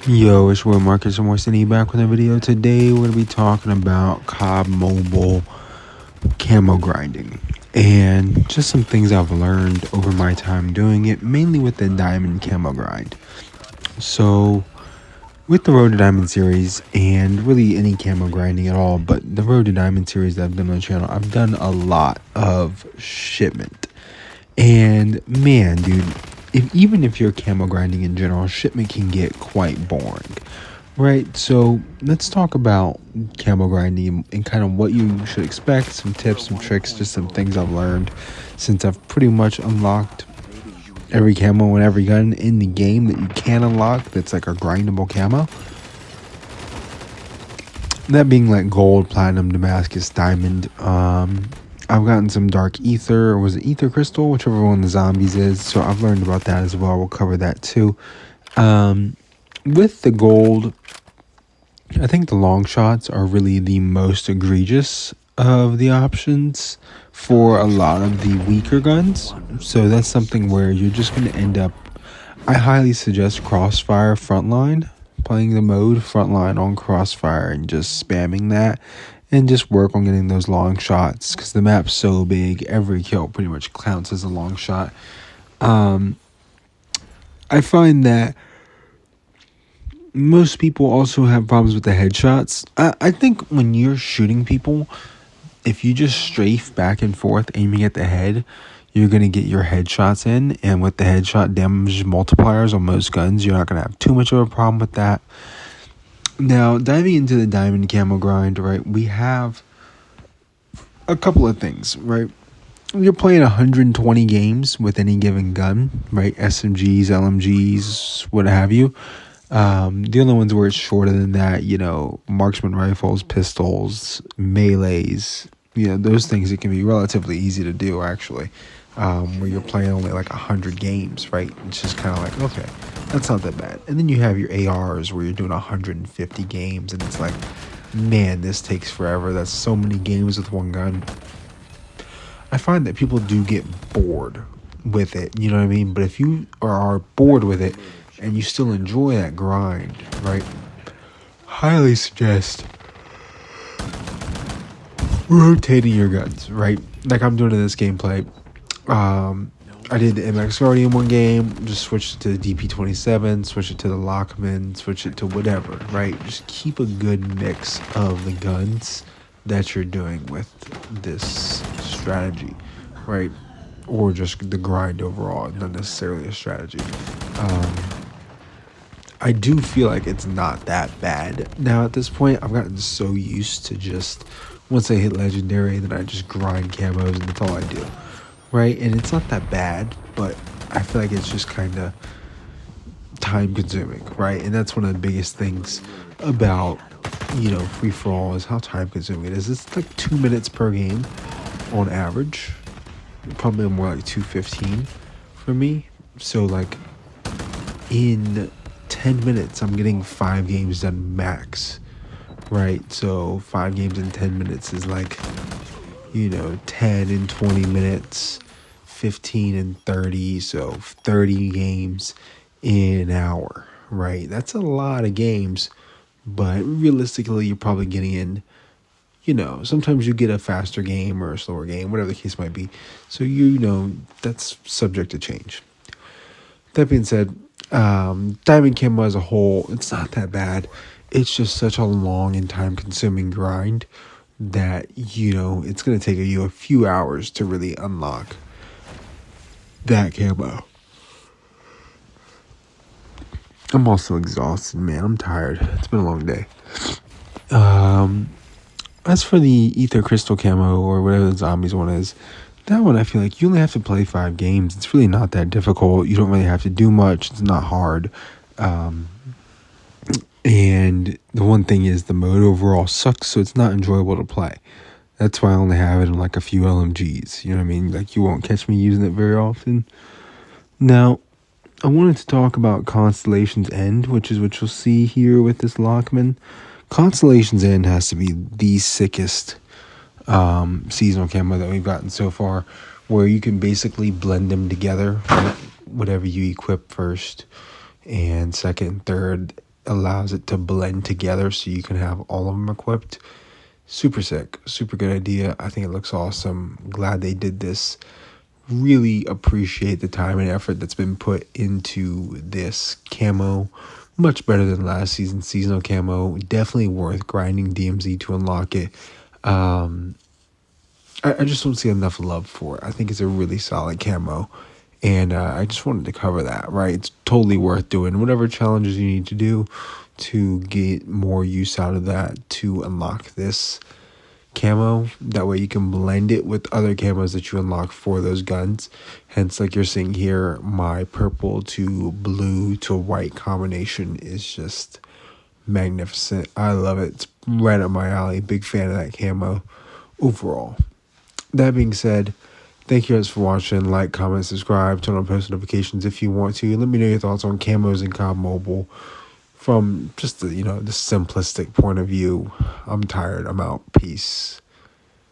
Yo, it's Will Marcus and Morsini back with a video. Today we're going to be talking about COD Mobile camo grinding and just some things I've learned over my time doing it, mainly with the Diamond camo grind. So, with the Road to Diamond series and really any camo grinding at all, but the Road to Diamond series that I've done on the channel, I've done a lot of shipment. And man, dude, even if you're camo grinding in general, shipment can get quite boring, right? So let's talk about camo grinding and kind of what you should expect, some tips, some tricks, just some things I've learned since I've pretty much unlocked every camo and every gun in the game that you can unlock that's like a grindable camo. That being like gold, platinum, Damascus, diamond. I've gotten some dark ether, or was it ether crystal, whichever one the zombies is. So I've learned about that as well. We'll cover that too. With the gold, I think the long shots are really the most egregious of the options for a lot of the weaker guns. So that's something where you're just going to end up. I highly suggest Crossfire Frontline, playing the mode Frontline on Crossfire and just spamming that. And just work on getting those long shots because the map's so big. Every kill pretty much counts as a long shot. I find that most people also have problems with the headshots. I think when you're shooting people, if you just strafe back and forth aiming at the head, you're going to get your headshots in. And with the headshot damage multipliers on most guns, you're not going to have too much of a problem with that. Now, diving into the diamond camo grind, right, we have a couple of things, right? You're playing 120 games with any given gun, right? SMGs, LMGs, what have you. The only ones where it's shorter than that, marksman rifles, pistols, melees, those things, it can be relatively easy to do, actually, where you're playing only like 100 games, right? It's just kind of like, okay, that's not that bad. And then you have your ARs where you're doing 150 games, and it's like, man, this takes forever. That's so many games with one gun. I find that people do get bored with it, you know what I mean? But if you are bored with it and you still enjoy that grind, right, highly suggest rotating your guns, right? Like I'm doing in this gameplay. I did the MX Guardian one game, just switched it to the DP27, switch it to the Lockman, switch it to whatever, right? Just keep a good mix of the guns that you're doing with this strategy, right? Or just the grind overall, not necessarily a strategy. I do feel like it's not that bad now at this point. I've gotten so used to just, once I hit legendary, then I just grind camos and that's all I do. Right, and it's not that bad, but I feel like it's just kind of time consuming, right? And that's one of the biggest things about, free for all is how time consuming it is. It's like 2 minutes per game on average, probably more like 2:15 for me. So like in 10 minutes, I'm getting 5 games done max, right? So 5 games in 10 minutes is like, 10 and 20 minutes, 15 and 30, so 30 games in an hour, right? That's a lot of games, but realistically, you're probably getting in, sometimes you get a faster game or a slower game, whatever the case might be. So, that's subject to change. That being said, Diamond Camo as a whole, it's not that bad. It's just such a long and time-consuming grind that, it's going to take you a few hours to really unlock that camo. I'm also exhausted, man. I'm tired. It's been a long day. As for the ether crystal camo or whatever the zombies one is, that one I feel like you only have to play 5 games. It's really not that difficult. You don't really have to do much. It's not hard. And the one thing is the mode overall sucks, so it's not enjoyable to play. That's why I only have it in like a few LMGs. You know what I mean? Like you won't catch me using it very often. Now, I wanted to talk about Constellation's End, which is what you'll see here with this Lockman. Constellation's End has to be the sickest seasonal camo that we've gotten so far, where you can basically blend them together, right? Whatever you equip first and second and third, allows it to blend together so you can have all of them equipped. Super sick, super good idea. I think it looks awesome. Glad they did this. Really appreciate the time and effort that's been put into this camo. Much better than last season's seasonal camo. Definitely worth grinding DMZ to unlock it. I just don't see enough love for it. I think it's a really solid camo. And I just wanted to cover that, right? It's totally worth doing. Whatever challenges you need to do to get more use out of that to unlock this camo. That way you can blend it with other camos that you unlock for those guns. Hence, like you're seeing here, my purple to blue to white combination is just magnificent. I love it. It's right up my alley. Big fan of that camo overall. That being said, thank you guys for watching. Like, comment, subscribe, turn on post notifications if you want to. Let me know your thoughts on camos and COD Mobile from just the simplistic point of view. I'm tired. I'm out. Peace.